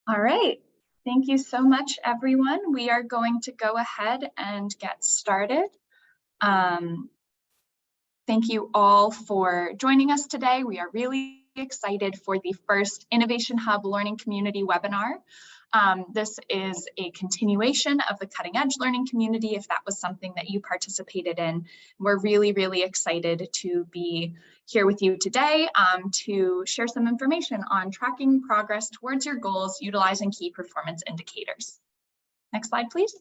All right, thank you so much, everyone. We are going to go ahead and get started. Thank you all for joining us today. We are really excited for the first Innovation Hub Learning Community webinar. This is a continuation of the Cutting Edge Learning Community, if that was something that you participated in. We're really excited to be here with you today to share some information on tracking progress towards your goals utilizing key performance indicators. Next slide, please.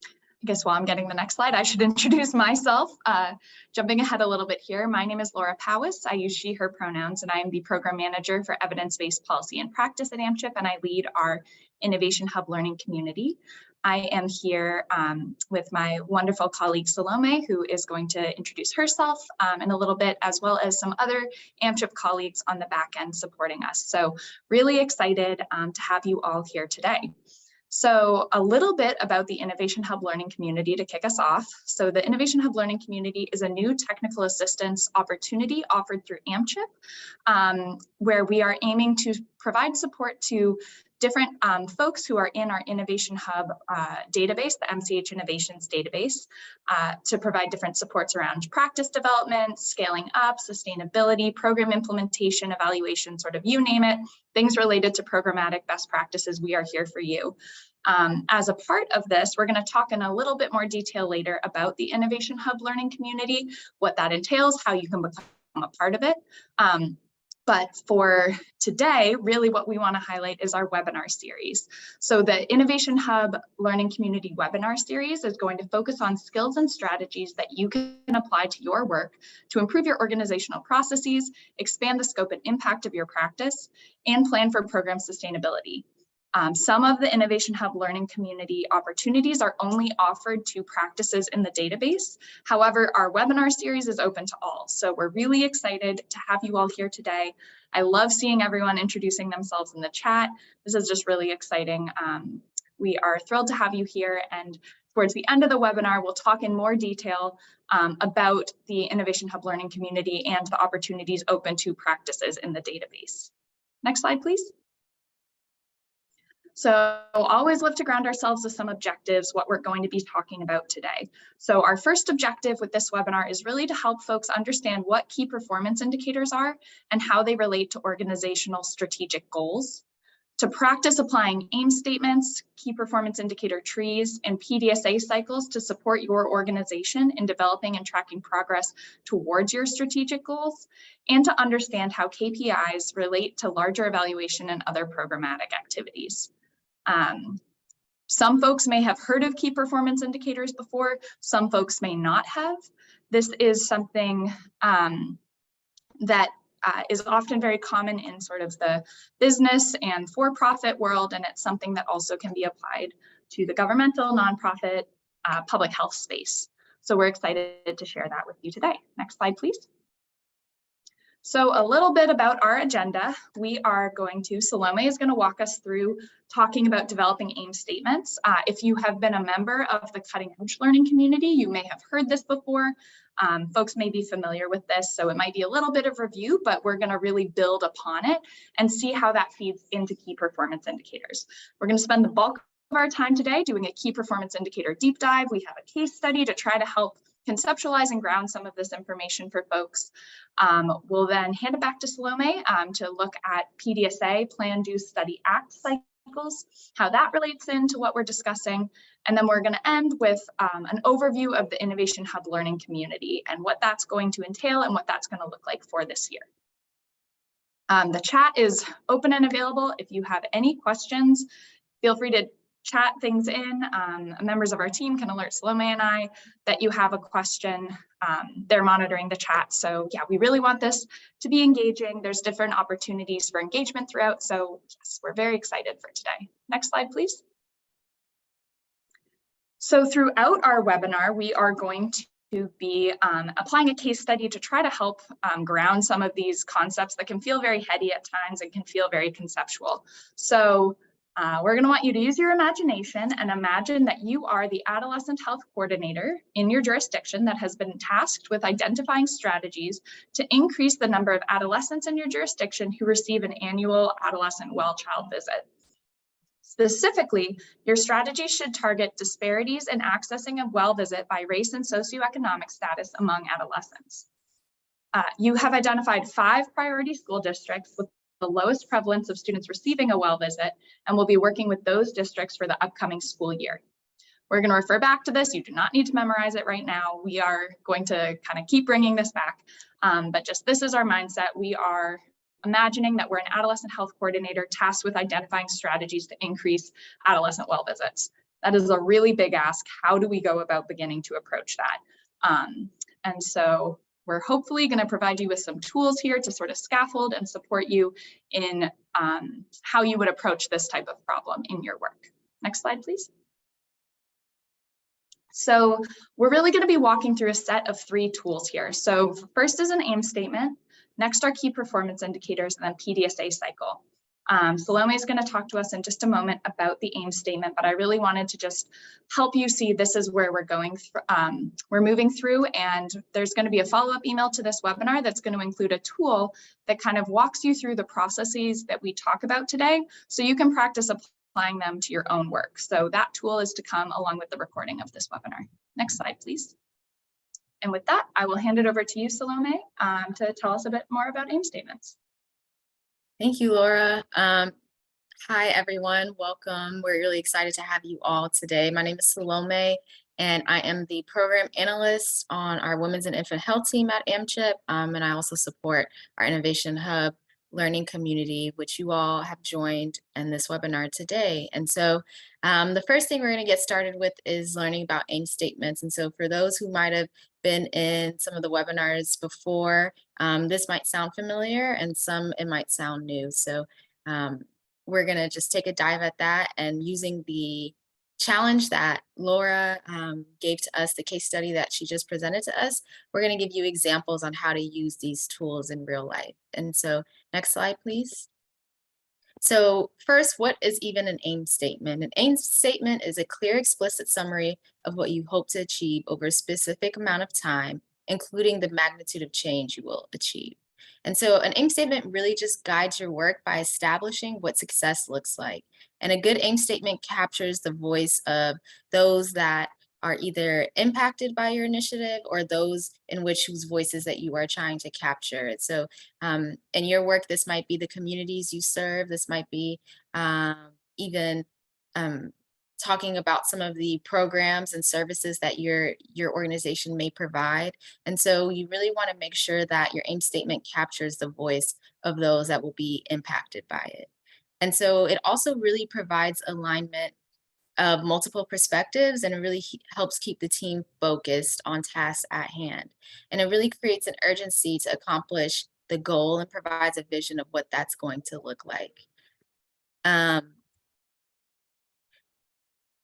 I guess while I'm getting the next slide, I should introduce myself. Jumping ahead a little bit here, my name is Laura Powis. I use she, her pronouns, and I am the Program Manager for Evidence-Based Policy and Practice at AmChip, and I lead our Innovation Hub Learning Community. I am here with my wonderful colleague Salome, who is going to introduce herself in a little bit, as well as some other AmChip colleagues on the back end supporting us. So really excited to have you all here today. So a little bit about the Innovation Hub Learning Community to kick us off. So the Innovation Hub Learning Community is a new technical assistance opportunity offered through AmChip, where we are aiming to provide support to different folks who are in our Innovation Hub database, the MCH Innovations database, to provide different supports around practice development, scaling up, sustainability, program implementation, evaluation, sort of you name it, things related to programmatic best practices. We are here for you. As a part of this, we're going to talk in a little bit more detail later about the Innovation Hub Learning Community, what that entails, how you can become a part of it. But for today, really what we want to highlight is our webinar series. So the Innovation Hub Learning Community webinar series is going to focus on skills and strategies that you can apply to your work to improve your organizational processes, expand the scope and impact of your practice, and plan for program sustainability. Some of the Innovation Hub Learning Community opportunities are only offered to practices in the database. However, our webinar series is open to all. So we're really excited to have you all here today. I love seeing everyone introducing themselves in the chat. This is just really exciting. We are thrilled to have you here, and towards the end of the webinar, we'll talk in more detail about the Innovation Hub Learning Community and the opportunities open to practices in the database. Next slide, please. So always love to ground ourselves with some objectives, what we're going to be talking about today. So our first objective with this webinar is really to help folks understand what key performance indicators are and how they relate to organizational strategic goals, to practice applying aim statements, key performance indicator trees, and PDSA cycles to support your organization in developing and tracking progress towards your strategic goals, and to understand how KPIs relate to larger evaluation and other programmatic activities. Some folks may have heard of key performance indicators before, some folks may not have. This is something that is often very common in sort of the business and for-profit world, and it's something that also can be applied to the governmental, nonprofit, public health space. So we're excited to share that with you today. Next slide, please. So a little bit about our agenda. We are going to, Salome is going to walk us through talking about developing aim statements. If you have been a member of the Cutting Edge Learning Community, you may have heard this before. Folks may be familiar with this, so it might be a little bit of review, but we're going to really build upon it and see how that feeds into key performance indicators. We're going to spend the bulk of our time today doing a key performance indicator deep dive. We have a case study to try to help conceptualize and ground some of this information for folks. We'll then hand it back to Salome to look at PDSA, Plan, Do, Study, Act cycles, how that relates into what we're discussing. And then we're going to end with an overview of the Innovation Hub Learning Community and what that's going to entail and what that's going to look like for this year. The chat is open and available. If you have any questions, feel free to chat things in. Members of our team can alert Salome and I that you have a question. They're monitoring the chat. So yeah, we really want this to be engaging. There's different opportunities for engagement throughout. So yes, we're very excited for today. Next slide, please. So throughout our webinar, we are going to be applying a case study to try to help ground some of these concepts that can feel very heady at times and can feel very conceptual. So We're going to want you to use your imagination and imagine that you are the adolescent health coordinator in your jurisdiction that has been tasked with identifying strategies to increase the number of adolescents in your jurisdiction who receive an annual adolescent well child visit. Specifically, your strategy should target disparities in accessing a well visit by race and socioeconomic status among adolescents. You have identified 5 priority school districts with the lowest prevalence of students receiving a well visit, and we'll be working with those districts for the upcoming school year. We're going to refer back to this. You do not need to memorize it right now. We are going to kind of keep bringing this back, but just this is our mindset. We are imagining that we're an adolescent health coordinator tasked with identifying strategies to increase adolescent well visits. That is a really big ask. How do we go about beginning to approach that? And so we're hopefully going to provide you with some tools here to sort of scaffold and support you in how you would approach this type of problem in your work. Next slide, please. So we're really going to be walking through a set of 3 tools here. So first is an aim statement, next are key performance indicators, and then PDSA cycle. Salome is going to talk to us in just a moment about the aim statement, but I really wanted to just help you see this is where we're going through, we're moving through, and there's going to be a follow-up email to this webinar that's going to include a tool that kind of walks you through the processes that we talk about today, so you can practice applying them to your own work. So that tool is to come along with the recording of this webinar. Next slide, please. And with that, I will hand it over to you, Salome, to tell us a bit more about aim statements. Thank you, Laura. Hi, everyone. Welcome. We're really excited to have you all today. My name is Salome, and I am the program analyst on our Women's and Infant Health team at AmChip, and I also support our Innovation Hub learning community, which you all have joined in this webinar today. And so the first thing we're going to get started with is learning about aim statements. And so for those who might have been in some of the webinars before, this might sound familiar, and some it might sound new. So we're going to just take a dive at that, and using the challenge that Laura gave to us, the case study that she just presented to us, we're going to give you examples on how to use these tools in real life. And so next slide, please. So first, what is even an aim statement? An aim statement is a clear, explicit summary of what you hope to achieve over a specific amount of time, including the magnitude of change you will achieve. And so an aim statement really just guides your work by establishing what success looks like. And a good aim statement captures the voice of those that are either impacted by your initiative or those in which whose voices that you are trying to capture. So in your work, this might be the communities you serve. This might be even talking about some of the programs and services that your organization may provide. And so you really want to make sure that your aim statement captures the voice of those that will be impacted by it. And so it also really provides alignment of multiple perspectives, and it really helps keep the team focused on tasks at hand. And it really creates an urgency to accomplish the goal and provides a vision of what that's going to look like.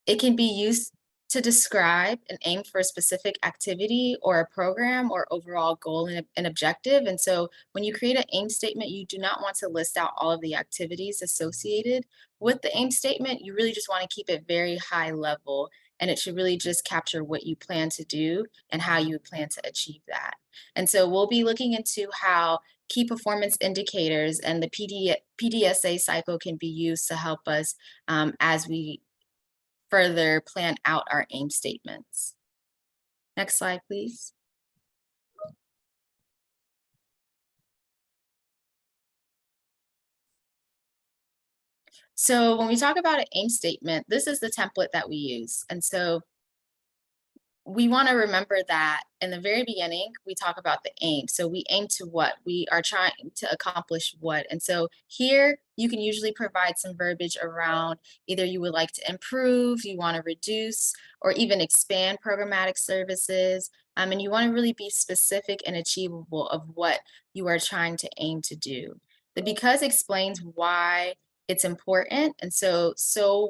It can be used to describe and aim for a specific activity or a program or overall goal and objective. And so when you create an aim statement, you do not want to list out all of the activities associated with the aim statement. You really just want to keep it very high level, and it should really just capture what you plan to do and how you plan to achieve that. And so we'll be looking into how key performance indicators and the PDSA cycle can be used to help us as we further plan out our aim statements. Next slide, please. So when we talk about an aim statement, this is the template that we use. And so we want to remember that in the very beginning, we talk about the aim. So we aim to what? We are trying to accomplish what? And so here you can usually provide some verbiage around either you would like to improve, you want to reduce, or even expand programmatic services. And you want to really be specific and achievable of what you are trying to aim to do. The because explains why it's important. And so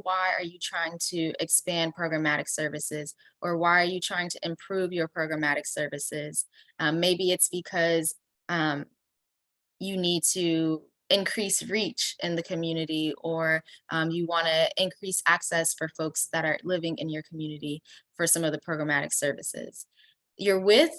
why are you trying to expand programmatic services, or why are you trying to improve your programmatic services? Maybe it's because you need to increase reach in the community, or you want to increase access for folks that are living in your community for some of the programmatic services. Your width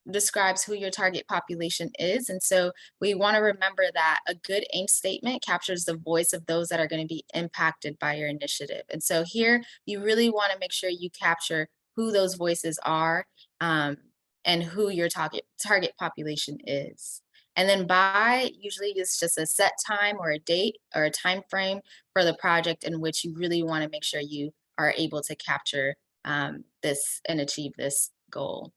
describes who your target population is. And so we want to remember that a good aim statement captures the voice of those that are going to be impacted by your initiative. And so here you really want to make sure you capture who those voices are, and who your target population is. And then by, usually it's just a set time or a date or a time frame for the project in which you really want to make sure you are able to capture this and achieve this goal.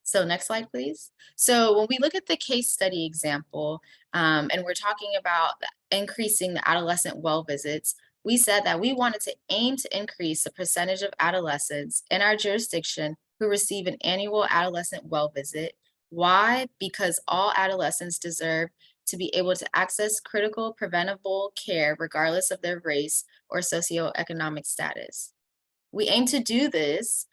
So next slide, please. So when we look at the case study example, and we're talking about increasing the adolescent well visits, we said that we wanted to aim to increase the percentage of adolescents in our jurisdiction who receive an annual adolescent well visit. Why? Because all adolescents deserve to be able to access critical preventable care regardless of their race or socioeconomic status. We aim to do this.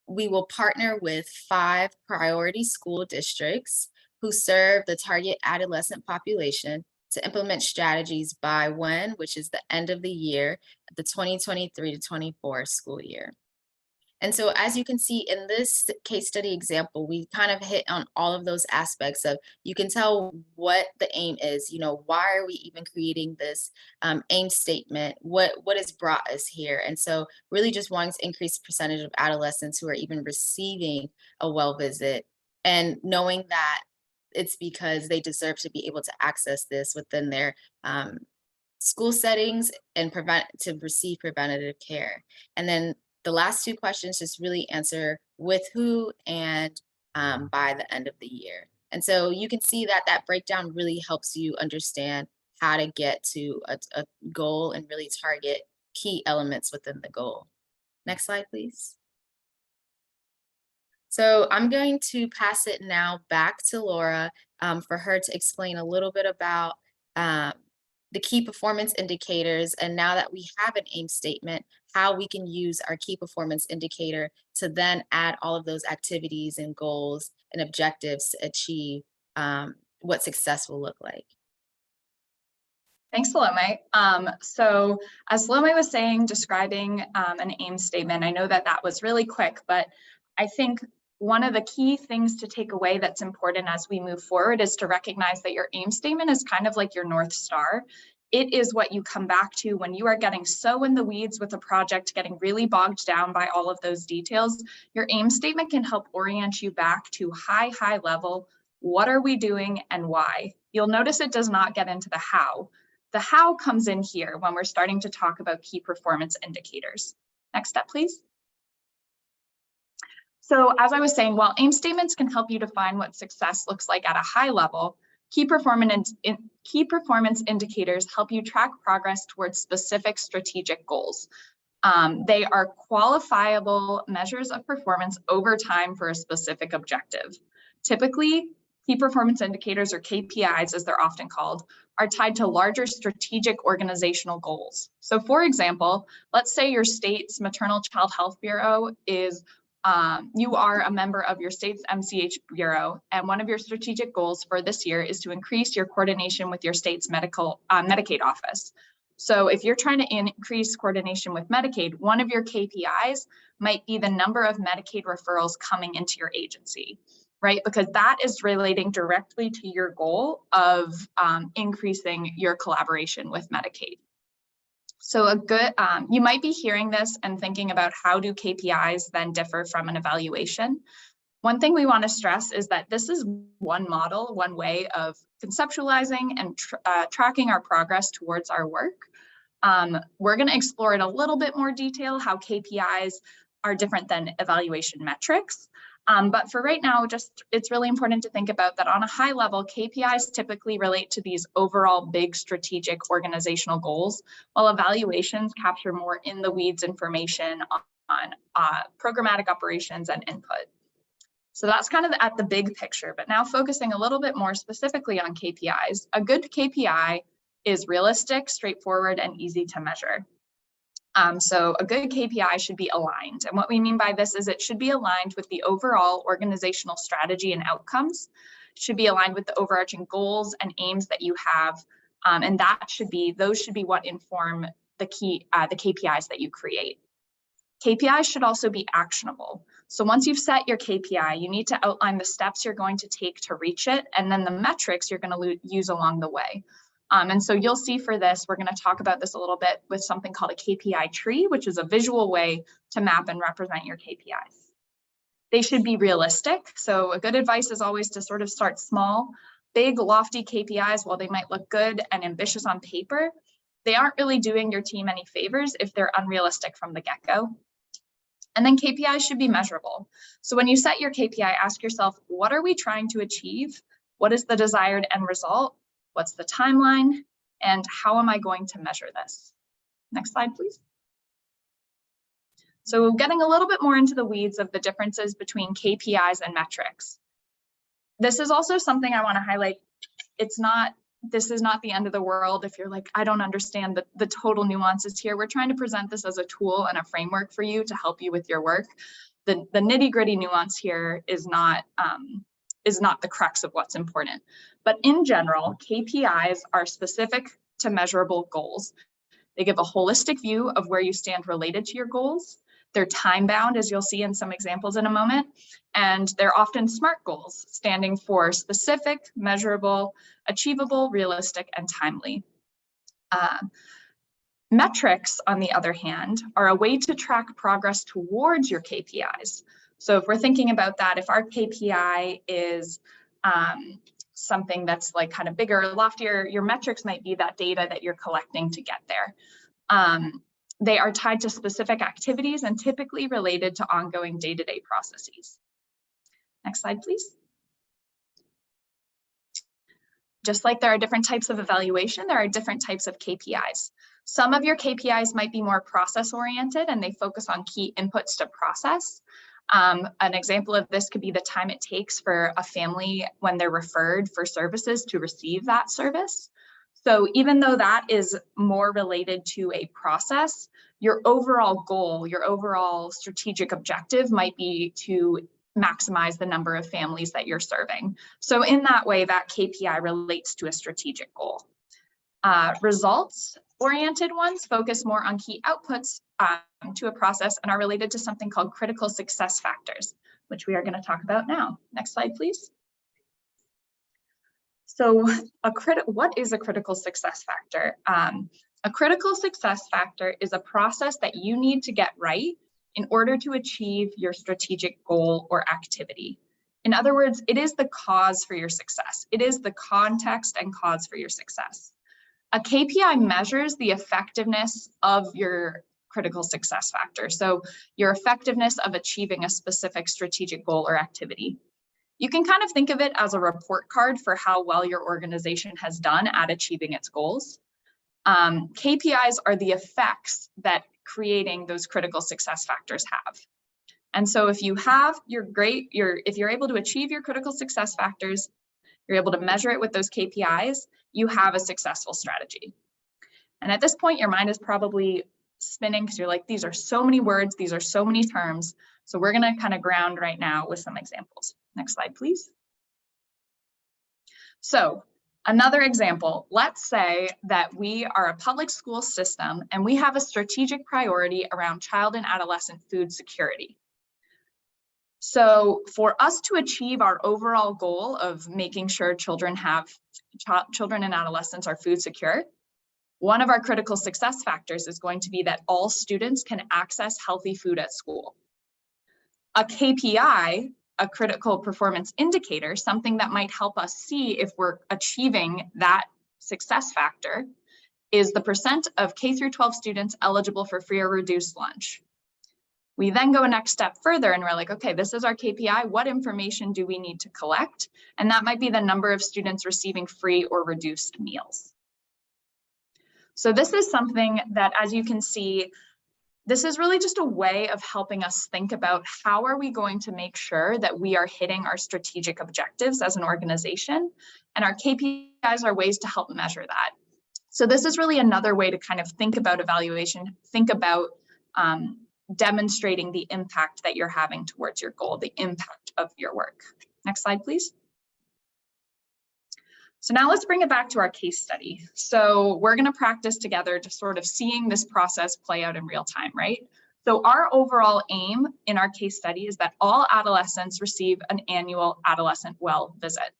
We will partner with 5 priority school districts who serve the target adolescent population to implement strategies by when, which is the end of the year, the 2023 to 24 school year. And so as you can see in this case study example, we kind of hit on all of those aspects of, you can tell what the aim is, why are we even creating this aim statement? What has brought us here? And so really just wanting to increase the percentage of adolescents who are even receiving a well visit, and knowing that it's because they deserve to be able to access this within their school settings and to receive preventative care. And then the last 2 questions just really answer with who and by the end of the year. And so you can see that that breakdown really helps you understand how to get to a goal and really target key elements within the goal. Next slide, please. So I'm going to pass it now back to Laura for her to explain a little bit about the key performance indicators, and now that we have an aim statement, how we can use our key performance indicator to then add all of those activities and goals and objectives to achieve what success will look like. Thanks, Salome. So as Salome was saying, describing an aim statement, I know that that was really quick, but I think one of the key things to take away that's important as we move forward is to recognize that your aim statement is kind of like your North Star. It is what you come back to when you are getting so in the weeds with a project, getting really bogged down by all of those details. Your aim statement can help orient you back to high level. What are we doing and why? You'll notice it does not get into the how. The how comes in here when we're starting to talk about key performance indicators. Next step, please. So as I was saying, while aim statements can help you define what success looks like at a high level, key performance indicators help you track progress towards specific strategic goals. They are qualifiable measures of performance over time for a specific objective. Typically, key performance indicators, or KPIs as they're often called, are tied to larger strategic organizational goals. So for example, let's say your state's maternal child health bureau is you are a member of your state's MCH bureau, and one of your strategic goals for this year is to increase your coordination with your state's Medicaid office. So if you're trying to increase coordination with Medicaid, one of your KPIs might be the number of Medicaid referrals coming into your agency, right? Because that is relating directly to your goal of increasing your collaboration with Medicaid. So you might be hearing this and thinking about, how do KPIs then differ from an evaluation? One thing we want to stress is that this is one model, one way of conceptualizing and tracking our progress towards our work. We're going to explore in a little bit more detail how KPIs are different than evaluation metrics. But for right now, it's really important to think about that on a high level, KPIs typically relate to these overall big strategic organizational goals, while evaluations capture more in the weeds information on programmatic operations and input. So that's kind of at the big picture, but now focusing a little bit more specifically on KPIs, a good KPI is realistic, straightforward, and easy to measure. So a good KPI should be aligned. And what we mean by this is it should be aligned with the overall organizational strategy and outcomes. should be aligned with the overarching goals and aims that you have. And those should be what inform the KPIs that you create. KPIs should also be actionable. So once you've set your KPI, you need to outline the steps you're going to take to reach it, and then the metrics you're going to use along the way. And so you'll see for this, we're going to talk about this a little bit with something called a KPI tree, which is a visual way to map and represent your KPIs. They should be realistic. So a good advice is always to sort of start small. Big, lofty KPIs, while they might look good and ambitious on paper, they aren't really doing your team any favors if they're unrealistic from the get-go. And then KPIs should be measurable. So when you set your KPI, ask yourself, what are we trying to achieve? What is the desired end result? What's the timeline? And how am I going to measure this? Next slide, please. So getting a little bit more into the weeds of the differences between KPIs and metrics. This is also something I want to highlight. This is not the end of the world if you're like, I don't understand the total nuances here. We're trying to present this as a tool and a framework for you to help you with your work. The nitty-gritty nuance here is not the crux of what's important. But in general, KPIs are specific to measurable goals. They give a holistic view of where you stand related to your goals. They're time-bound, as you'll see in some examples in a moment, and they're often SMART goals, standing for specific, measurable, achievable, realistic, and timely. Metrics, on the other hand, are a way to track progress towards your KPIs. So if we're thinking about that, if our KPI is something that's like kind of bigger, loftier, your metrics might be that data that you're collecting to get there. They are tied to specific activities and typically related to ongoing day-to-day processes. Next slide, please. Just like there are different types of evaluation, there are different types of KPIs. Some of your KPIs might be more process-oriented and they focus on key inputs to process. An example of this could be the time it takes for a family when they're referred for services to receive that service. So even though that is more related to a process, your overall goal, your overall strategic objective might be to maximize the number of families that you're serving. So in that way, that KPI relates to a strategic goal. Results-oriented ones focus more on key outputs to a process and are related to something called critical success factors, which we are going to talk about now. Next slide, please. So what is a critical success factor? A critical success factor is a process that you need to get right in order to achieve your strategic goal or activity. In other words, it is the cause for your success. It is the context and cause for your success. A KPI measures the effectiveness of your critical success factor. So your effectiveness of achieving a specific strategic goal or activity. You can kind of think of it as a report card for how well your organization has done at achieving its goals. KPIs are the effects that creating those critical success factors have. And so if you have if you're able to achieve your critical success factors, you're able to measure it with those KPIs, you have a successful strategy. And at this point, your mind is probably spinning because you're like, these are so many words, these are so many terms. So we're going to kind of ground right now with some examples. Next slide, please. So another example, let's say that we are a public school system and we have a strategic priority around child and adolescent food security. So for us to achieve our overall goal of making sure children and adolescents are food secure, one of our critical success factors is going to be that all students can access healthy food at school. A KPI, a critical performance indicator, something that might help us see if we're achieving that success factor, is the percent of K through 12 students eligible for free or reduced lunch. We then go a next step further and we're like, okay, this is our KPI. What information do we need to collect? And that might be the number of students receiving free or reduced meals. So this is something that, as you can see, this is really just a way of helping us think about how are we going to make sure that we are hitting our strategic objectives as an organization, and our KPIs are ways to help measure that. So this is really another way to kind of think about evaluation, think about demonstrating the impact that you're having towards your goal, the impact of your work. Next slide, please. So now let's bring it back to our case study. So we're going to practice together just sort of seeing this process play out in real time, right? So our overall aim in our case study is that all adolescents receive an annual adolescent well visit.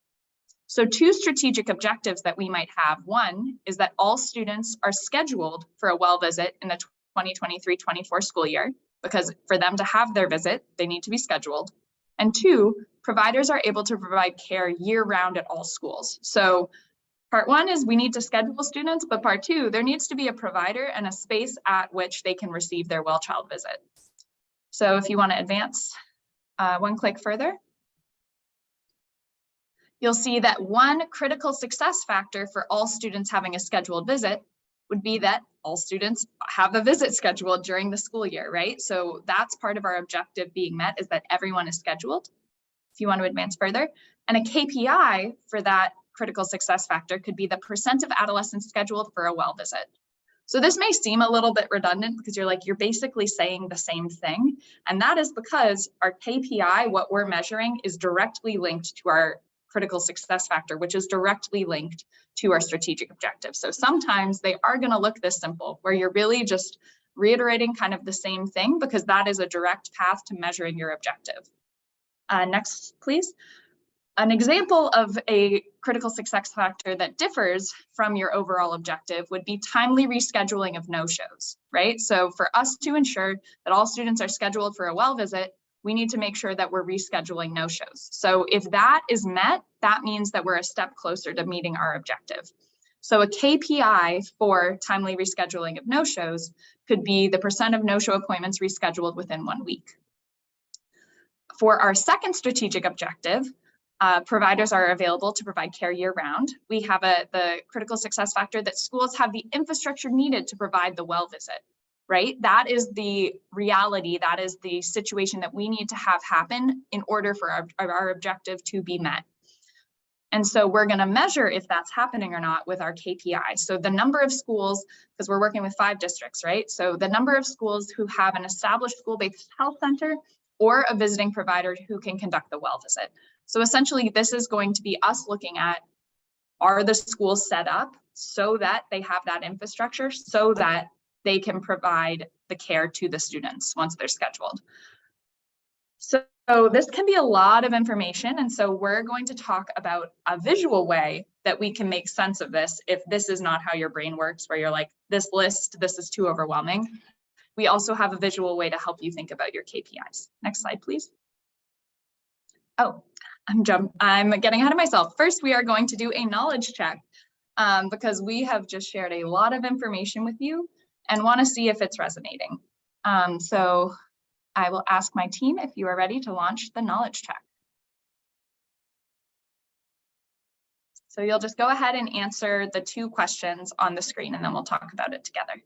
So two strategic objectives that we might have. One is that all students are scheduled for a well visit in the 2023-24 school year, because for them to have their visit, they need to be scheduled. And two, providers are able to provide care year-round at all schools. So part one is we need to schedule students, but part two, there needs to be a provider and a space at which they can receive their well child visit. So if you want to advance one click further, you'll see that one critical success factor for all students having a scheduled visit would be that all students have a visit scheduled during the school year, right? So that's part of our objective being met, is that everyone is scheduled. If you want to advance further, and a KPI for that critical success factor could be the percent of adolescents scheduled for a well visit. So this may seem a little bit redundant because you're basically saying the same thing. And that is because our KPI, what we're measuring, is directly linked to our critical success factor, which is directly linked to our strategic objective. So sometimes they are going to look this simple, where you're really just reiterating kind of the same thing, because that is a direct path to measuring your objective. Next, please. An example of a critical success factor that differs from your overall objective would be timely rescheduling of no-shows, right? So for us to ensure that all students are scheduled for a well visit, we need to make sure that we're rescheduling no-shows. So if that is met, that means that we're a step closer to meeting our objective. So a KPI for timely rescheduling of no-shows could be the percent of no-show appointments rescheduled within 1 week. For our second strategic objective, providers are available to provide care year-round. We have the critical success factor that schools have the infrastructure needed to provide the well visit, right? That is the reality, that is the situation that we need to have happen in order for our objective to be met. And so we're going to measure if that's happening or not with our KPI. So the number of schools, because we're working with 5 districts, right? So the number of schools who have an established school-based health center or a visiting provider who can conduct the well visit. So essentially, this is going to be us looking at, are the schools set up so that they have that infrastructure so that they can provide the care to the students once they're scheduled. So this can be a lot of information. And so we're going to talk about a visual way that we can make sense of this if this is not how your brain works, where you're like, this list, this is too overwhelming. We also have a visual way to help you think about your KPIs. Next slide, please. Oh, I'm getting ahead of myself. First, we are going to do a knowledge check because we have just shared a lot of information with you and want to see if it's resonating. So I will ask my team if you are ready to launch the knowledge check. So you'll just go ahead and answer the 2 questions on the screen, and then we'll talk about it together.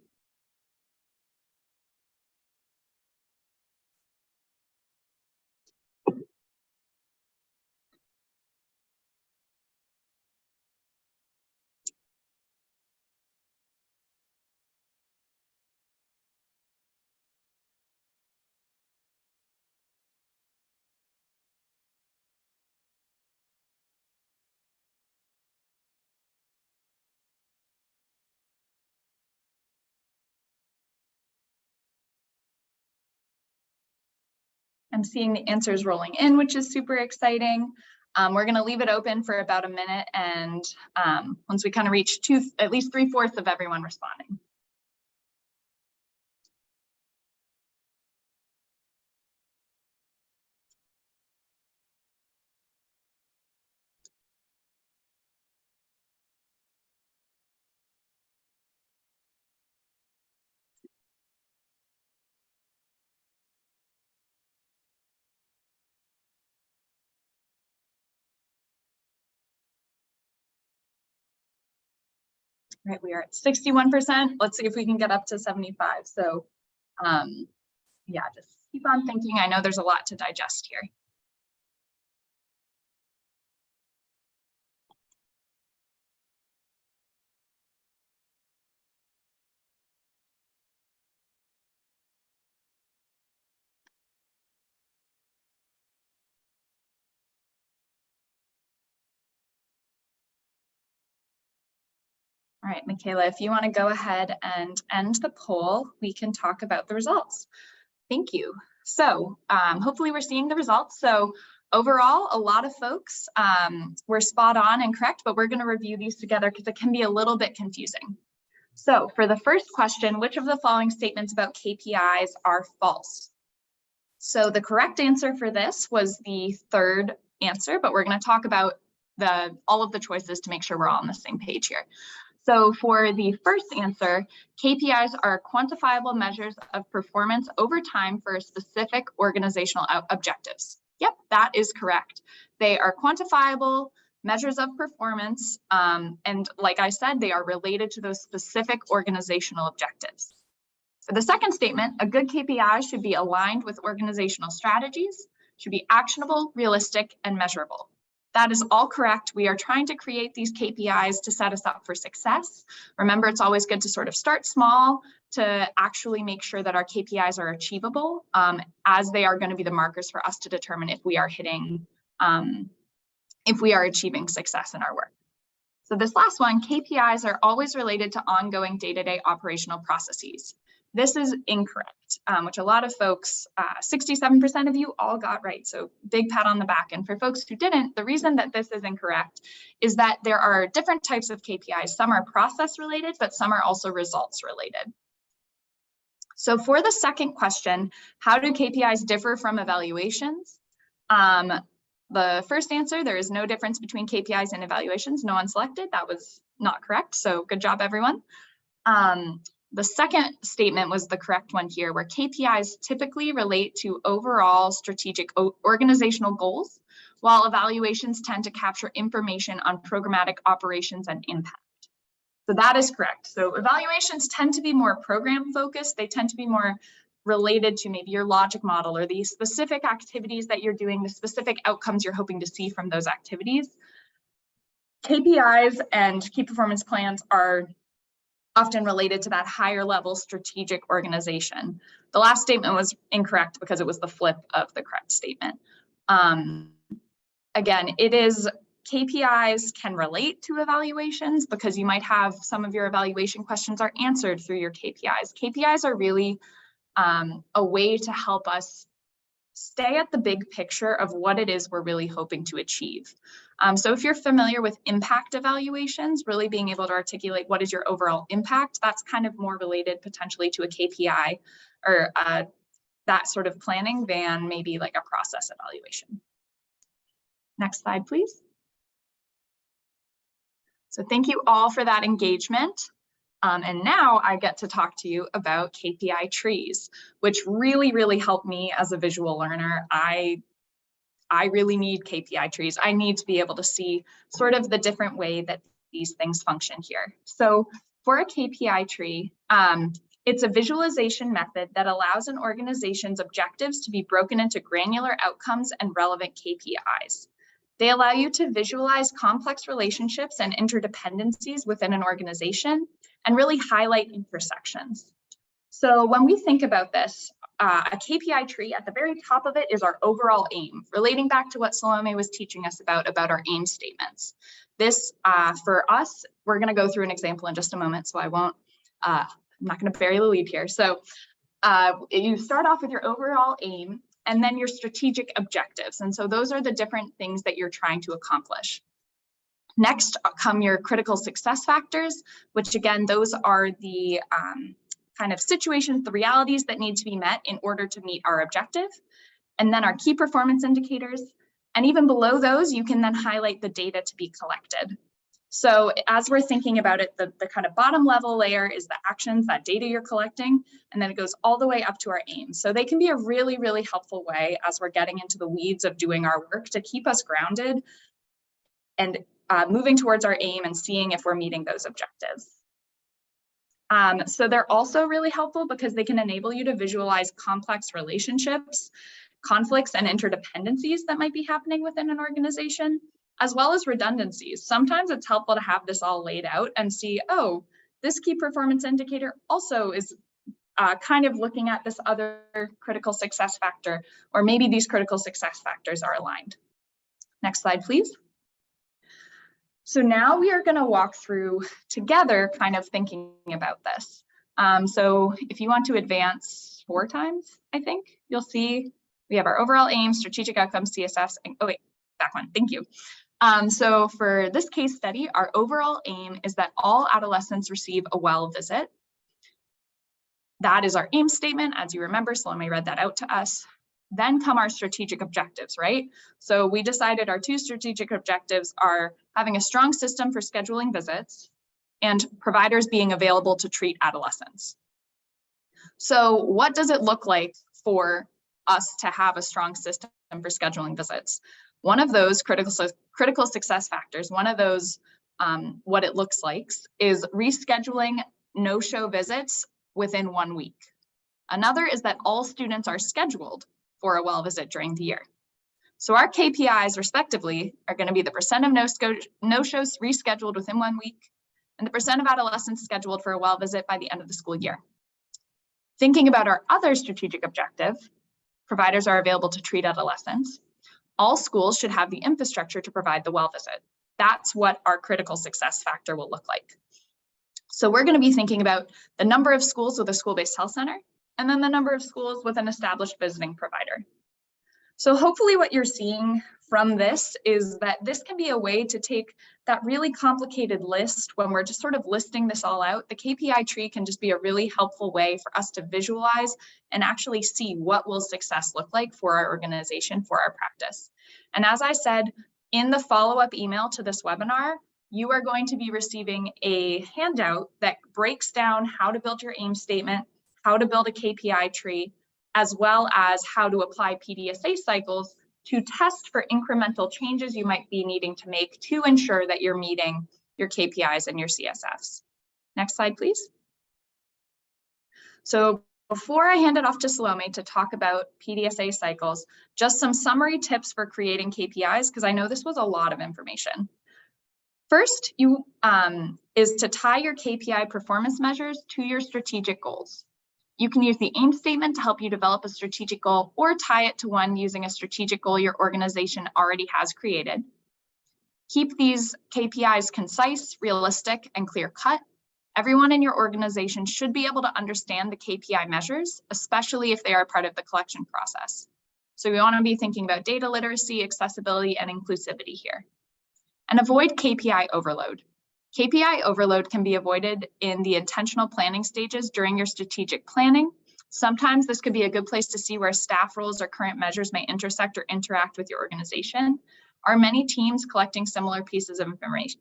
I'm seeing the answers rolling in, which is super exciting. We're going to leave it open for about a minute, and once we kind of reach at least 3/4 of everyone responding. Right, we are at 61%. Let's see if we can get up to 75. So yeah, just keep on thinking. I know there's a lot to digest here. All right, Michaela, if you want to go ahead and end the poll, we can talk about the results. Thank you. So hopefully we're seeing the results. So overall, a lot of folks were spot on and correct, but we're going to review these together because it can be a little bit confusing. So for the first question, which of the following statements about KPIs are false? So the correct answer for this was the third answer, but we're going to talk about all of the choices to make sure we're all on the same page here. So for the first answer, KPIs are quantifiable measures of performance over time for specific organizational objectives. Yep, that is correct. They are quantifiable measures of performance, and like I said, they are related to those specific organizational objectives. For the second statement, a good KPI should be aligned with organizational strategies, should be actionable, realistic, and measurable. That is all correct. We are trying to create these KPIs to set us up for success. Remember, it's always good to sort of start small to actually make sure that our KPIs are achievable, as they are going to be the markers for us to determine if we are hitting, if we are achieving success in our work. So this last one, KPIs are always related to ongoing day-to-day operational processes. This is incorrect, which a lot of folks, 67% of you all got right. So big pat on the back. And for folks who didn't, the reason that this is incorrect is that there are different types of KPIs. Some are process related, but some are also results related. So for the second question, how do KPIs differ from evaluations? The first answer, there is no difference between KPIs and evaluations. No one selected. That was not correct. So good job, everyone. The second statement was the correct one here, where KPIs typically relate to overall strategic organizational goals, while evaluations tend to capture information on programmatic operations and impact. So that is correct. So evaluations tend to be more program focused. They tend to be more related to maybe your logic model or the specific activities that you're doing, the specific outcomes you're hoping to see from those activities. KPIs and key performance plans are often related to that higher level strategic organization. The last statement was incorrect because it was the flip of the correct statement. Again, it is KPIs can relate to evaluations because you might have some of your evaluation questions are answered through your KPIs. KPIs are really a way to help us stay at the big picture of what it is we're really hoping to achieve. So if you're familiar with impact evaluations, really being able to articulate what is your overall impact, that's kind of more related potentially to a KPI or that sort of planning than maybe like a process evaluation. Next slide, please. So thank you all for that engagement. And now I get to talk to you about KPI trees, which really, really help me as a visual learner. I really need KPI trees. I need to be able to see sort of the different way that these things function here. So for a KPI tree, it's a visualization method that allows an organization's objectives to be broken into granular outcomes and relevant KPIs. They allow you to visualize complex relationships and interdependencies within an organization and really highlight intersections. So when we think about this, a KPI tree, at the very top of it is our overall aim, relating back to what Salome was teaching us about our aim statements. This, for us, we're going to go through an example in just a moment, so I won't, I'm not going to bury the lead here. So you start off with your overall aim and then your strategic objectives. And so those are the different things that you're trying to accomplish. Next come your critical success factors, which again, those are the kind of situations, the realities that need to be met in order to meet our objective. And then our key performance indicators. And even below those, you can then highlight the data to be collected. So as we're thinking about it, the kind of bottom level layer is the actions, that data you're collecting, and then it goes all the way up to our aim. So they can be a really, really helpful way as we're getting into the weeds of doing our work to keep us grounded and moving towards our aim and seeing if we're meeting those objectives. So they're also really helpful because they can enable you to visualize complex relationships, conflicts, and interdependencies that might be happening within an organization, as well as redundancies. Sometimes it's helpful to have this all laid out and see, oh, this key performance indicator also is kind of looking at this other critical success factor, or maybe these critical success factors are aligned. Next slide, please. So now we are going to walk through together kind of thinking about this. So if you want to advance 4 times, I think you'll see we have our overall aim, strategic outcomes, CSFs, and oh wait, back one, thank you. So for this case study, our overall aim is that all adolescents receive a well visit. That is our aim statement. As you remember, Salome read that out to us. Then come our strategic objectives, right? So we decided our 2 strategic objectives are having a strong system for scheduling visits and providers being available to treat adolescents. So what does it look like for us to have a strong system for scheduling visits? One of those critical success factors, one of those what it looks like is rescheduling no-show visits within 1 week. Another is that all students are scheduled for a well visit during the year. So our KPIs respectively are going to be the percent of no-shows rescheduled within 1 week and the percent of adolescents scheduled for a well visit by the end of the school year. Thinking about our other strategic objective, providers are available to treat adolescents. All schools should have the infrastructure to provide the well visit. That's what our critical success factor will look like. So we're going to be thinking about the number of schools with a school-based health center, and then the number of schools with an established visiting provider. So hopefully what you're seeing from this is that this can be a way to take that really complicated list when we're just sort of listing this all out. The KPI tree can just be a really helpful way for us to visualize and actually see what will success look like for our organization, for our practice. And as I said, in the follow-up email to this webinar, you are going to be receiving a handout that breaks down how to build your aim statement, how to build a KPI tree, as well as how to apply PDSA cycles to test for incremental changes you might be needing to make to ensure that you're meeting your KPIs and your CSFs. Next slide, please. So before I hand it off to Salome to talk about PDSA cycles, just some summary tips for creating KPIs, because I know this was a lot of information. First, is to tie your KPI performance measures to your strategic goals. You can use the aim statement to help you develop a strategic goal or tie it to one using a strategic goal your organization already has created. Keep these KPIs concise, realistic, and clear-cut. Everyone in your organization should be able to understand the KPI measures, especially if they are part of the collection process. So we want to be thinking about data literacy, accessibility, and inclusivity here. And avoid KPI overload. KPI overload can be avoided in the intentional planning stages during your strategic planning. Sometimes this could be a good place to see where staff roles or current measures may intersect or interact with your organization. Are many teams collecting similar pieces of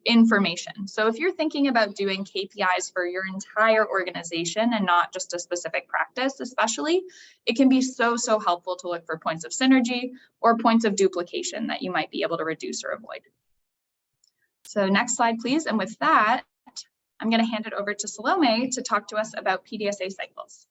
information? So if you're thinking about doing KPIs for your entire organization and not just a specific practice, especially, it can be so helpful to look for points of synergy or points of duplication that you might be able to reduce or avoid. So next slide, please. And with that, I'm going to hand it over to Salome to talk to us about PDSA cycles.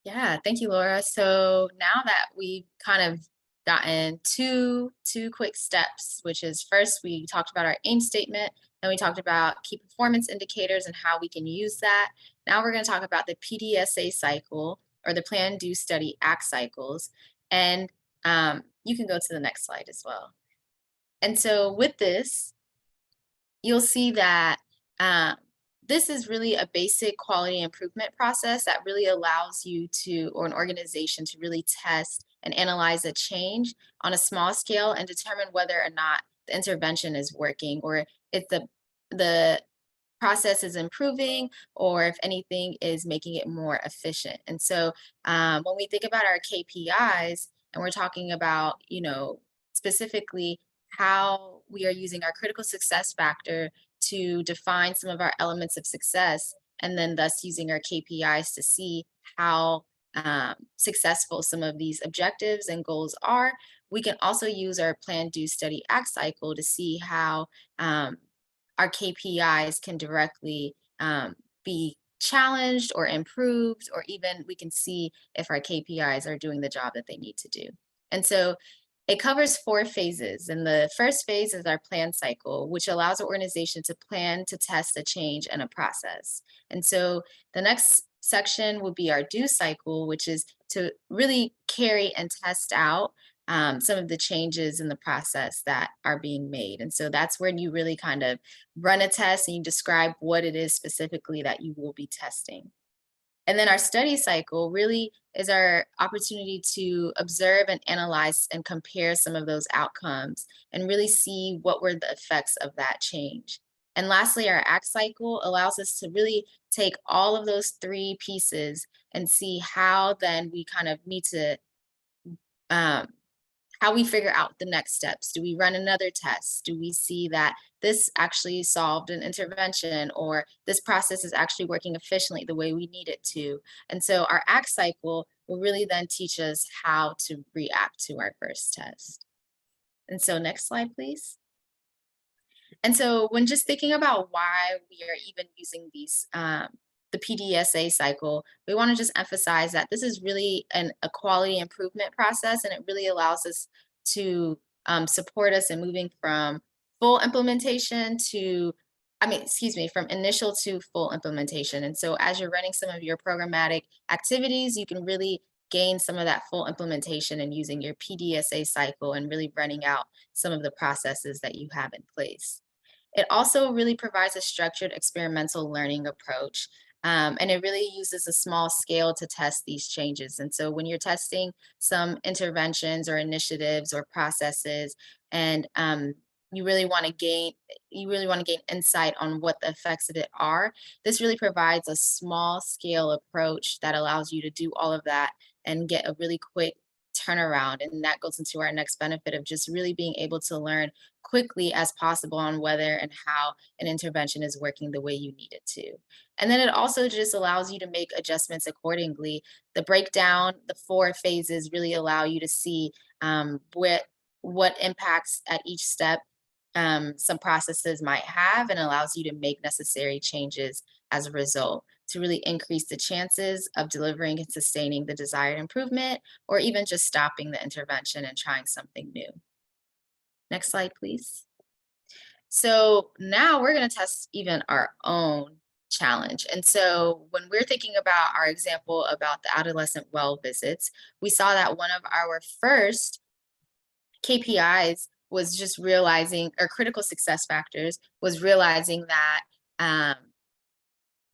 Yeah, thank you, Laura. So now that we've kind of gotten two quick steps, which is first we talked about our aim statement, then we talked about key performance indicators and how we can use that. Now we're going to talk about the PDSA cycle or the plan, do, study, act cycles. And you can go to the next slide as well. And so with this, you'll see that this is really a basic quality improvement process that really allows you to, or an organization to really test and analyze a change on a small scale and determine whether or not the intervention is working or if the process is improving or if anything is making it more efficient. And so when we think about our KPIs and we're talking about, specifically how we are using our critical success factor to define some of our elements of success, and then thus using our KPIs to see how successful some of these objectives and goals are. We can also use our plan, do, study, act cycle to see how our KPIs can directly be challenged or improved, or even we can see if our KPIs are doing the job that they need to do. And so it covers 4 phases. And the first phase is our plan cycle, which allows an organization to plan to test a change and a process. And so the next section will be our do cycle, which is to really carry and test out some of the changes in the process that are being made. And so that's when you really kind of run a test and you describe what it is specifically that you will be testing. And then our study cycle really is our opportunity to observe and analyze and compare some of those outcomes and really see what were the effects of that change. And lastly, our act cycle allows us to really take all of those three pieces and see how then we kind of need to um, how we figure out the next steps. Do we run another test? Do we see that this actually solved an intervention, or this process is actually working efficiently the way we need it to? And so our ACT cycle will really then teach us how to react to our first test. And so next slide, please. And so when just thinking about why we are even using these, the PDSA cycle, we want to just emphasize that this is really a quality improvement process, and it really allows us to support us in moving from full implementation to, from initial to full implementation. And so as you're running some of your programmatic activities, you can really gain some of that full implementation and using your PDSA cycle and really running out some of the processes that you have in place. It also really provides a structured experimental learning approach. And it really uses a small scale to test these changes. And so when you're testing some interventions or initiatives or processes, and you really want to gain insight on what the effects of it are, this really provides a small scale approach that allows you to do all of that and get a really quick turnaround. And that goes into our next benefit of just really being able to learn quickly as possible on whether and how an intervention is working the way you need it to. And then it also just allows you to make adjustments accordingly. The breakdown, the 4 phases really allow you to see what impacts at each step some processes might have, and allows you to make necessary changes as a result to really increase the chances of delivering and sustaining the desired improvement, or even just stopping the intervention and trying something new. Next slide, please. So now we're going to test even our own challenge. And so when we're thinking about our example about the adolescent well visits, we saw that one of our first KPIs was just realizing, or critical success factors was realizing that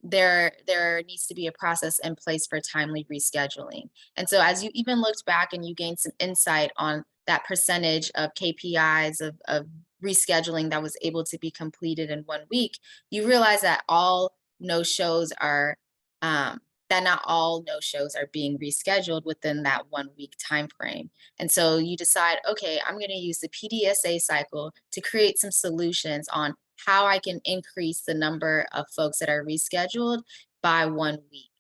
there needs to be a process in place for timely rescheduling. And so as you even looked back and you gained some insight on that percentage of KPIs of rescheduling that was able to be completed in 1 week, you realize that all no-shows are that not all no-shows are being rescheduled within that 1 week time frame. And so you decide, okay, I'm going to use the PDSA cycle to create some solutions on how I can increase the number of folks that are rescheduled by 1 week.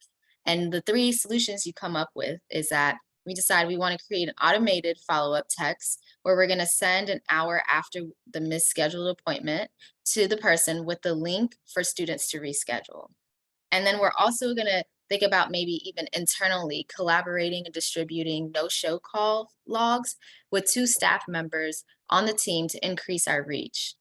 And the 3 solutions you come up with is that we decide we want to create an automated follow-up text where we're going to send an hour after the misscheduled appointment to the person with the link for students to reschedule. And then we're also going to think about maybe even internally collaborating and distributing no-show call logs with 2 staff members on the team to increase our reach.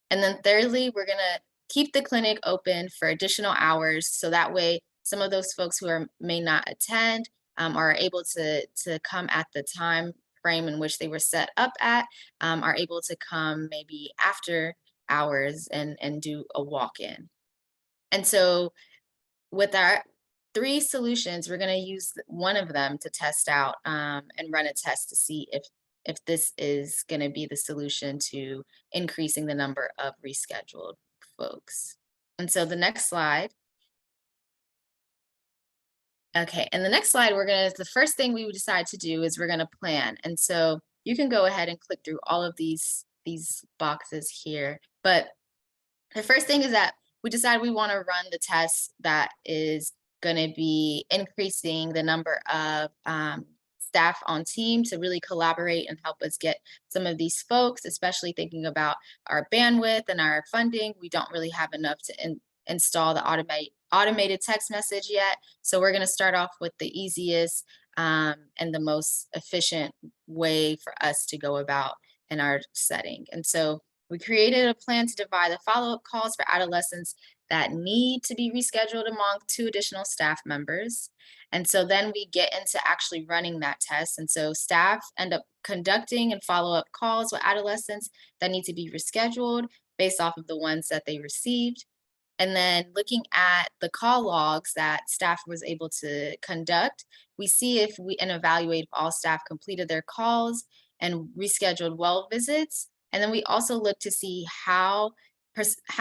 And then thirdly, we're going to keep the clinic open for additional hours, so that way some of those folks who may not attend are able to come at the time frame in which they were set up at, are able to come maybe after hours and do a walk-in. And so with our 3 solutions, we're going to use one of them to test out and run a test to see if this is going to be the solution to increasing the number of rescheduled folks. And so the next slide. Okay, and the next slide, the first thing we would decide to do is we're going to plan. And so you can go ahead and click through all of these boxes here. But the first thing is that we decide we want to run the test that is going to be increasing the number of staff on team to really collaborate and help us get some of these folks, especially thinking about our bandwidth and our funding. We don't really have enough to install the automated text message yet. So we're going to start off with the easiest and the most efficient way for us to go about in our setting. And so We created a plan to divide the follow-up calls for adolescents that need to be rescheduled among 2 additional staff members. And so then we get into actually running that test. And so staff end up conducting and follow-up calls with adolescents that need to be rescheduled based off of the ones that they received. And then looking at the call logs that staff was able to conduct, we see if we and evaluate if all staff completed their calls and rescheduled well visits. And then we also look to see how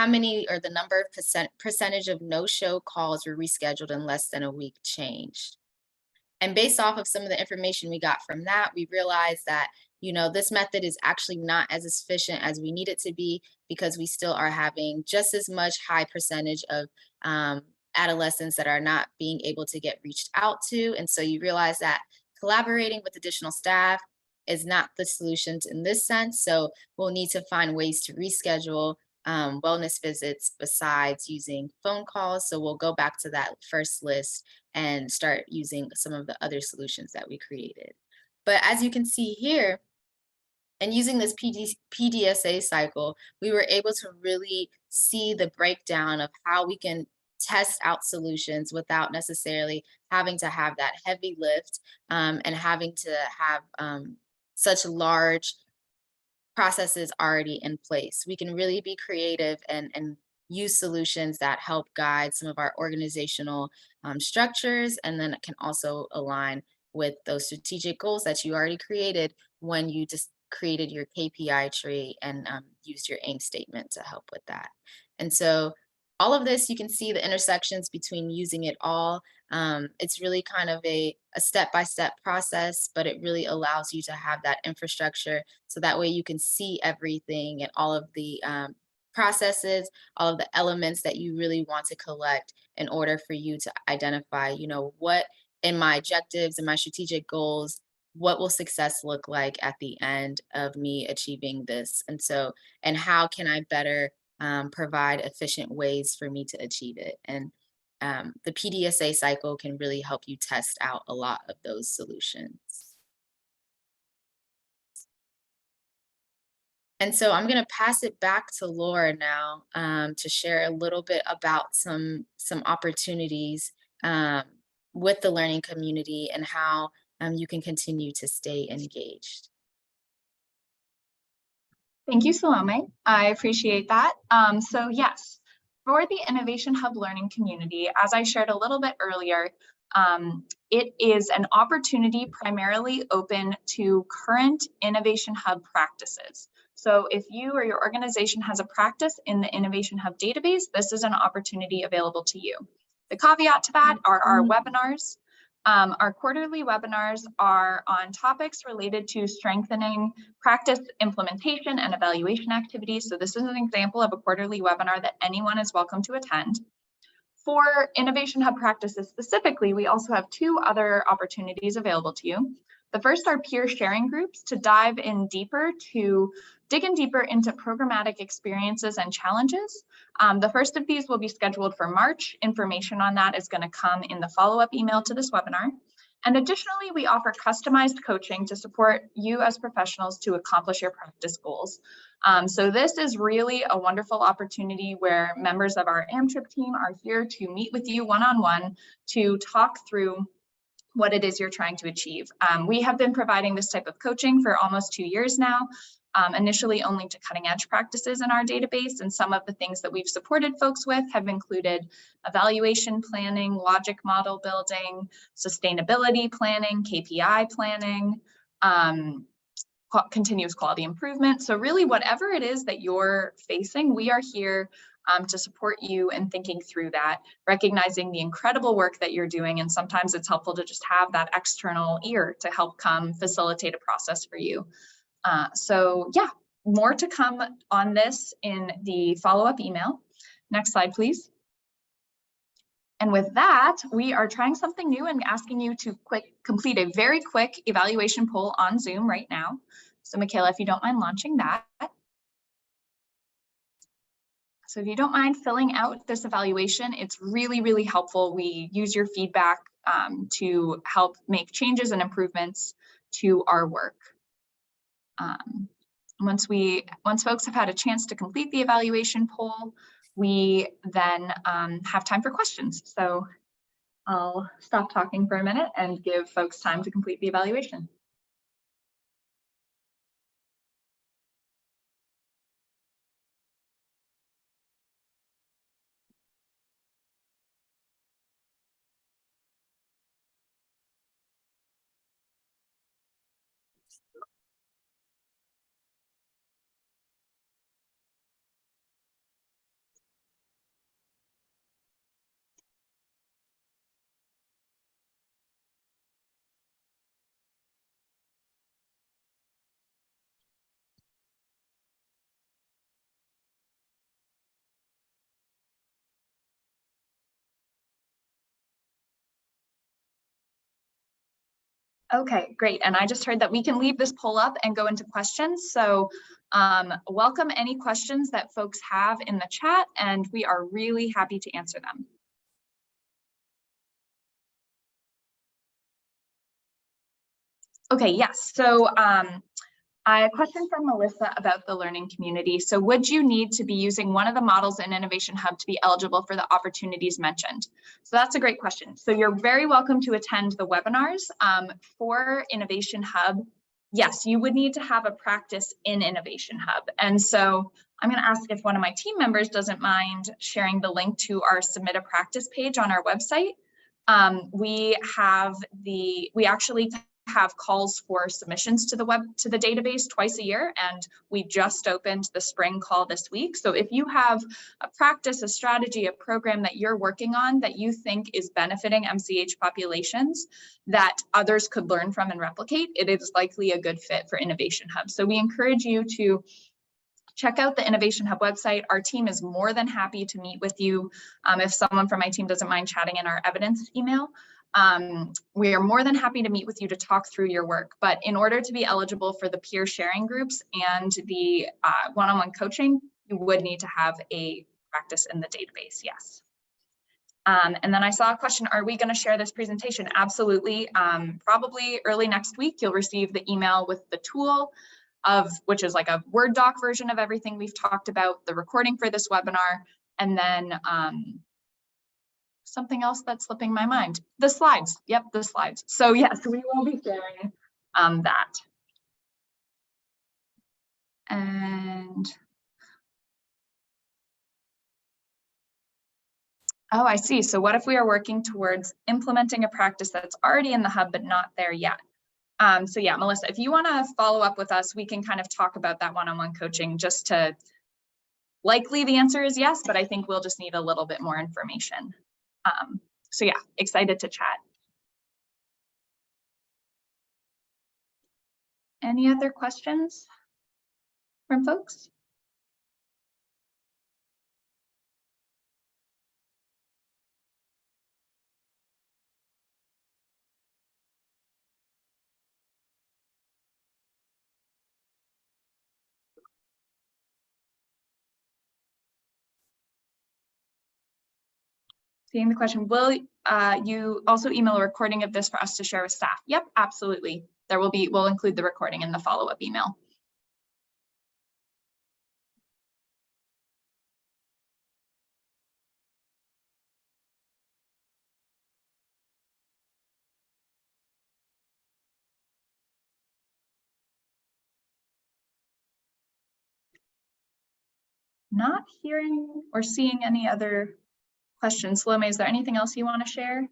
many or the number of percentage of no-show calls were rescheduled in less than a week changed. And based off of some of the information we got from that, we realized that, this method is actually not as efficient as we need it to be because we still are having just as much high percentage of adolescents that are not being able to get reached out to. And so you realize that collaborating with additional staff is not the solution in this sense. So we'll need to find ways to reschedule wellness visits besides using phone calls. So we'll go back to that first list and start using some of the other solutions that we created. But as you can see here, and using this PDSA cycle, we were able to really see the breakdown of how we can test out solutions without necessarily having to have that heavy lift and having to have such large processes already in place. We can really be creative and use solutions that help guide some of our organizational structures, and then it can also align with those strategic goals that you already created when you just created your KPI tree and used your aim statement to help with that. And so all of this, you can see the intersections between using it all. It's really kind of a step-by-step process, but it really allows you to have that infrastructure so that way you can see everything and all of the processes, all of the elements that you really want to collect in order for you to identify, what in my objectives and my strategic goals, what will success look like at the end of me achieving this? And how can I better provide efficient ways for me to achieve it? And the PDSA cycle can really help you test out a lot of those solutions. And so I'm going to pass it back to Laura now to share a little bit about some opportunities with the learning community and how you can continue to stay engaged. Thank you, Salome. I appreciate that. So yes, for the Innovation Hub Learning Community, as I shared a little bit earlier, it is an opportunity primarily open to current Innovation Hub practices. So if you or your organization has a practice in the Innovation Hub database, this is an opportunity available to you. The caveat to that are our webinars. Our quarterly webinars are on topics related to strengthening practice implementation and evaluation activities. So this is an example of a quarterly webinar that anyone is welcome to attend. For Innovation Hub practices specifically, we also have 2 other opportunities available to you. The first are peer sharing groups to dig in deeper into programmatic experiences and challenges. The first of these will be scheduled for March. Information on that is going to come in the follow-up email to this webinar. And additionally, we offer customized coaching to support you as professionals to accomplish your practice goals. So this is really a wonderful opportunity where members of our AmTrip team are here to meet with you one-on-one to talk through what it is you're trying to achieve. We have been providing this type of coaching for almost 2 years now, initially only to cutting edge practices in our database. And some of the things that we've supported folks with have included evaluation planning, logic model building, sustainability planning, KPI planning, continuous quality improvement. So really whatever it is that you're facing, we are here to support you in thinking through that, recognizing the incredible work that you're doing. And sometimes it's helpful to just have that external ear to help come facilitate a process for you. So yeah, more to come on this in the follow-up email. Next slide, please. And with that, we are trying something new and asking you to complete a very quick evaluation poll on Zoom right now. So Michaela, if you don't mind launching that. So if you don't mind filling out this evaluation, it's really, really helpful. We use your feedback to help make changes and improvements to our work. Once folks have had a chance to complete the evaluation poll, we then have time for questions. So I'll stop talking for a minute and give folks time to complete the evaluation. Okay, great. And I just heard that we can leave this poll up and go into questions. So welcome any questions that folks have in the chat, and we are really happy to answer them. Okay, yes. So a question from Melissa about the learning community. So would you need to be using one of the models in Innovation Hub to be eligible for the opportunities mentioned? So that's a great question. So you're very welcome to attend the webinars for Innovation Hub. Yes, you would need to have a practice in Innovation Hub. And so I'm going to ask if one of my team members doesn't mind sharing the link to our Submit a Practice page on our website. We actually have calls for submissions to the database twice a year, and we just opened the spring call this week. So if you have a practice, a strategy, a program that you're working on that you think is benefiting MCH populations that others could learn from and replicate, it is likely a good fit for Innovation Hub. So we encourage you to check out the Innovation Hub website. Our team is more than happy to meet with you. If someone from my team doesn't mind chatting in our evidence email, we are more than happy to meet with you to talk through your work. But in order to be eligible for the peer sharing groups and the one-on-one coaching, you would need to have a practice in the database, yes. And then I saw a question, are we going to share this presentation? Absolutely. Probably early next week, you'll receive the email with the tool, which is like a Word doc version of everything we've talked about, the recording for this webinar, and then something else that's slipping my mind. The slides. Yep, the slides. So yes, we will be sharing that. And oh, I see. So what if we are working towards implementing a practice that's already in the hub but not there yet? So yeah, Melissa, if you want to follow up with us, we can kind of talk about that one-on-one coaching. Just to likely the answer is yes, but I think we'll just need a little bit more information. So yeah, excited to chat. Any other questions from folks? Seeing the question, will you also email a recording of this for us to share with staff? Yep, absolutely. We'll include the recording in the follow-up email. Not hearing or seeing any other questions. Salome, is there anything else you want to share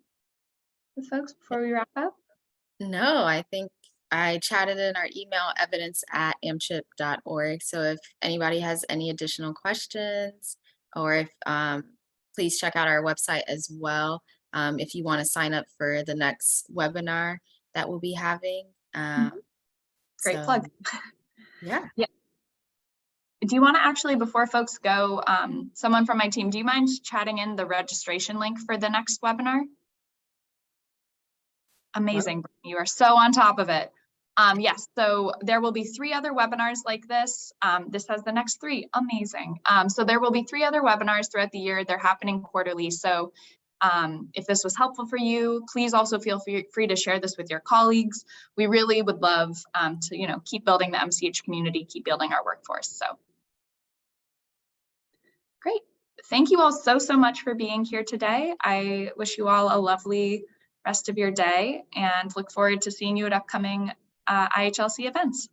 with folks before we wrap up? No, I think I chatted in our email evidence@amchip.org. So if anybody has any additional questions, or if please check out our website as well. If you want to sign up for the next webinar that we'll be having. Great plug. Yeah. Yeah. Do you want to actually, before folks go, someone from my team, do you mind chatting in the registration link for the next webinar? Amazing. Well, you are so on top of it. Yes, so there will be 3 other webinars like this. This has the next 3. Amazing. So there will be 3 other webinars throughout the year. They're happening quarterly. So If this was helpful for you, please also feel free to share this with your colleagues. We really would love to keep building the MCH community, keep building our workforce. So great. Thank you all so much for being here today. I wish you all a lovely rest of your day and look forward to seeing you at upcoming IHLC events.